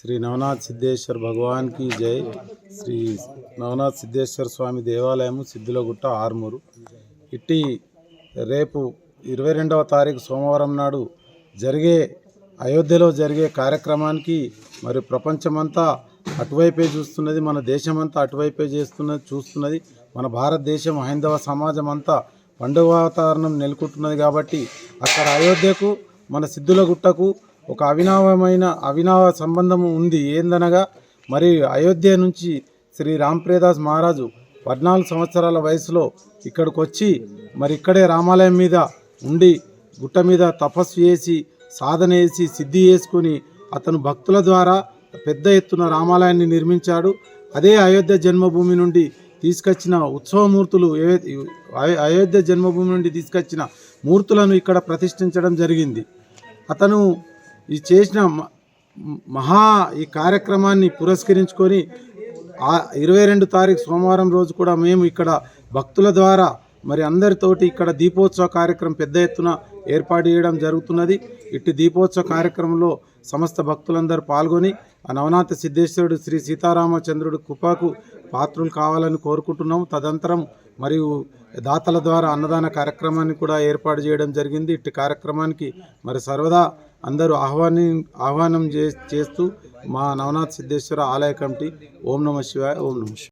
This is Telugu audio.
శ్రీ నవనాథ్ సిద్ధేశ్వర్ భగవాన్ की जय। శ్రీ నవనాథ్ సిద్ధేశ్వర స్వామి దేవాలయము సిద్ధులగుట్ట ఆర్మూరు। ఇట్టి రేపు 22వ తారీఖు సోమవారం నాడు జరిగే అయోధ్యలో జరిగే కార్యక్రమానికి మరి ప్రపంచమంతా అటువైపే చూస్తున్నది, మన దేశమంతా అటువైపే చూస్తున్నది। మన భారతదేశం హైందవ సమాజం అంతా పండుగ వాతావరణం నెలకొంటున్నది కాబట్టి అక్కడ అయోధ్యకు మన సిద్ధులగుట్టకు ఒక అవినావ సంబంధం ఉంది। ఏందనగా మరి అయోధ్య నుంచి శ్రీ రాంప్రదాస్ మహారాజు 14 సంవత్సరాల వయసులో ఇక్కడికి వచ్చి మరి ఇక్కడే రామాలయం మీద ఉండి గుట్ట మీద తపస్సు చేసి సాధన చేసి సిద్ధి చేసుకుని అతను భక్తుల ద్వారా పెద్ద ఎత్తున రామాలయాన్ని నిర్మించాడు। అదే అయోధ్య జన్మభూమి నుండి తీసుకొచ్చిన ఉత్సవమూర్తులు అయోధ్య జన్మభూమి నుండి తీసుకొచ్చిన మూర్తులను ఇక్కడ ప్రతిష్ఠించడం జరిగింది। అతను ఈ చేసిన ఈ కార్యక్రమాన్ని పురస్కరించుకొని 22 తారీఖు సోమవారం రోజు కూడా మేము ఇక్కడ భక్తుల ద్వారా మరి అందరితోటి ఇక్కడ దీపోత్సవ కార్యక్రమం పెద్ద ఎత్తున ఏర్పాటు చేయడం జరుగుతున్నది। ఇట్టి దీపోత్సవ కార్యక్రమంలో సమస్త భక్తులందరూ పాల్గొని ఆ నవనాథ సిద్ధేశ్వరుడు శ్రీ సీతారామచంద్రుడి కృపకు పాత్రులు కావాలని కోరుకుంటున్నాం। తదంతరం మరియు దాతల ద్వారా అన్నదాన కార్యక్రమాన్ని కూడా ఏర్పాటు చేయడం జరిగింది। ఇట్టి కార్యక్రమానికి మరి సర్వదా అందరూ ఆహ్వానం చేస్తూ మా నవనాథ సిద్ధేశ్వర ఆలయ కమిటీ ఓం నమః శివాయ ఓం నమః శివాయ।